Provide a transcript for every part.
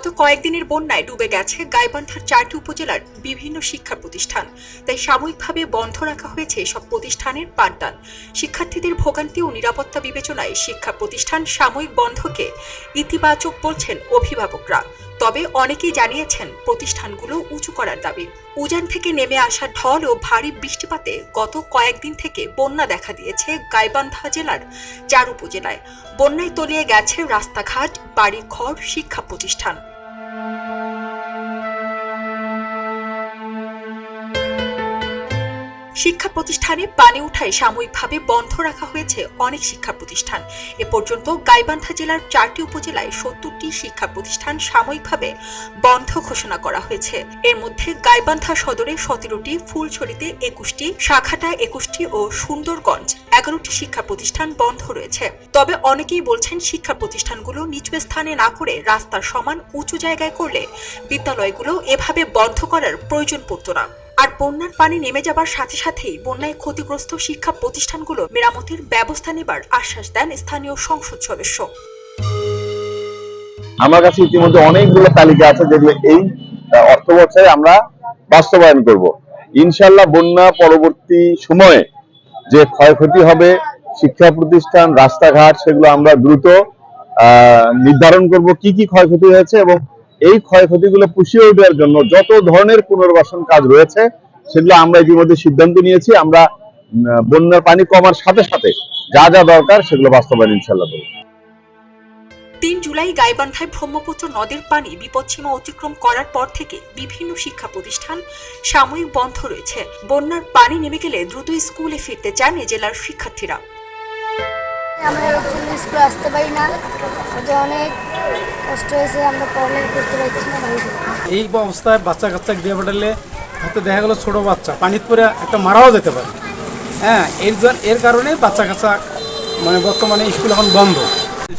গত কয়েকদিনের বন্যায় ডুবে গেছে গাইবান্ধার 4টি উপজেলার বিভিন্ন শিক্ষা প্রতিষ্ঠান। তাই সাময়িকভাবে বন্ধ রাখা হয়েছে সব প্রতিষ্ঠানের পাঠদান। শিক্ষার্থীদের ভোগান্তি ও নিরাপত্তা বিবেচনায় শিক্ষা প্রতিষ্ঠান সাময়িক বন্ধকে ইতিবাচক বলছেন অভিভাবকরা। তবে অনেকেই জানিয়েছেন প্রতিষ্ঠানগুলো উঁচু করার দাবি। উজান থেকে নেমে আসা ঢল ও ভারী বৃষ্টিপাতে গত কয়েকদিন থেকে বন্যা দেখা দিয়েছে গাইবান্ধা জেলার 4 উপজেলায়। বন্যায় তলিয়ে গেছে রাস্তাঘাট, বাড়িঘর, শিক্ষা প্রতিষ্ঠান। শিক্ষা প্রতিষ্ঠানে পানি উঠায় সাময়িকভাবে বন্ধ রাখা হয়েছে অনেক শিক্ষা প্রতিষ্ঠান। এ পর্যন্ত গাইবান্ধা জেলার 4টি উপজেলায় 70টি শিক্ষা প্রতিষ্ঠান সাময়িকভাবে বন্ধ ঘোষণা করা হয়েছে। এর মধ্যে গাইবান্ধা সদরে 17টি, ফুলছড়িতে 21টি, শাখাটায় 21টি ও সুন্দরগঞ্জ 11টি শিক্ষা প্রতিষ্ঠান বন্ধ রয়েছে। তবে অনেকেই বলছেন শিক্ষা প্রতিষ্ঠানগুলো নিজ স্থানে না করে রাস্তার সমান উঁচু জায়গায় করলে বিদ্যালয়গুলো এভাবে বন্ধ করার প্রয়োজন পড়তো না। আর বন্যার পানি নেমে যাবার সাথে সাথেই বন্যায় ক্ষতিগ্রস্ত শিক্ষা প্রতিষ্ঠানগুলো মেরামতের ব্যবস্থা নেবার আশ্বাস দেন স্থানীয় সংসদ সদস্য। আমার কাছে ইতিমধ্যে অনেকগুলো তালিকা আছে যেগুলো এই অর্থ বছরে আমরা বাস্তবায়ন করব। ইনশাআল্লাহ বন্যা পরবর্তী সময়ে যে ক্ষয়ক্ষতি হবে শিক্ষা প্রতিষ্ঠান, রাস্তাঘাট, সেগুলো আমরা দ্রুত নির্ধারণ করব কি কি ক্ষয়ক্ষতি হয়েছে এবং এই ক্ষয়ক্ষতিগুলো পুষিয়ে ওঠার জন্য যত ধরনের পুনর্বাসন কাজ রয়েছে সেগুলো আমরা ইতিমধ্যে সিদ্ধান্ত নিয়েছি। আমরা বন্যার পানি কমার সাথে সাথে যা যা দরকার সেগুলো বাস্তবায়ন ইনশাআল্লাহ করব। 3 জুলাই গাইবান্ধায় ব্রহ্মপুত্র নদের পানি বিপদসীমা অতিক্রম করার পর থেকে বিভিন্ন শিক্ষা প্রতিষ্ঠান সাময়িক বন্ধ রয়েছে। বন্যার পানি নেমে গেলে দ্রুত স্কুলে ফিরতে চান এ জেলার শিক্ষার্থীরা। আমরা স্কুলে আসতে পারি না, অনেক কষ্ট হয়েছে, আমরা পড়ালেখা করতে পারছি না। এই অবস্থায় বাচ্চা কাচ্চা দিয়ে পাঠালে হয়তো দেখা গেলো ছোটো বাচ্চা পানিতে পরে একটা মারাও যেতে পারে। হ্যাঁ, এর কারণে বাচ্চা কাচ্চা বর্তমানে স্কুল এখন বন্ধ।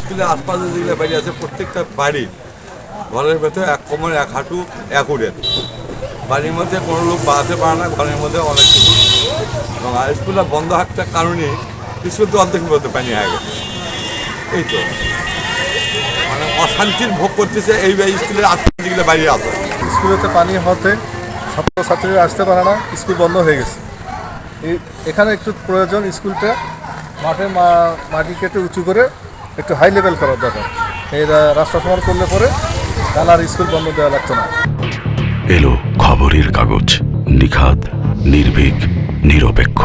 স্কুলের আশপাশে যেগুলো বাড়ি আছে প্রত্যেকটা বাড়ি ঘরের ভেতরে এক কোমর, এক হাঁটু, এক উড়েন। বাড়ির মধ্যে কোনো লোক বাড়াতে পারে না, ঘরের মধ্যে অনেক কিছু। এবং স্কুলটা বন্ধ থাকার কারণে স্কুল তো অর্ধেক মধ্যে পানি হয়ে গেছে। এই তো অশান্তির ভোগ করতেছে এই স্কুলের আশপাশে যেগুলো বাড়ি আছে। স্কুলেতে পানি হতে ছাত্রছাত্রীরা আসতে পারে না, স্কুল বন্ধ হয়ে গেছে। এখানে একটু প্রয়োজন স্কুলটা মাঠে মাটি কেটে উঁচু করে একটু হাই লেভেল করার দরকার। এই রাস্তা সমান করলে পরে তাহলে আর স্কুল বন্ধ দেওয়া লাগতো না। এলো খবরের কাগজ, নিখাত, নির্ভীক, নিরপেক্ষ।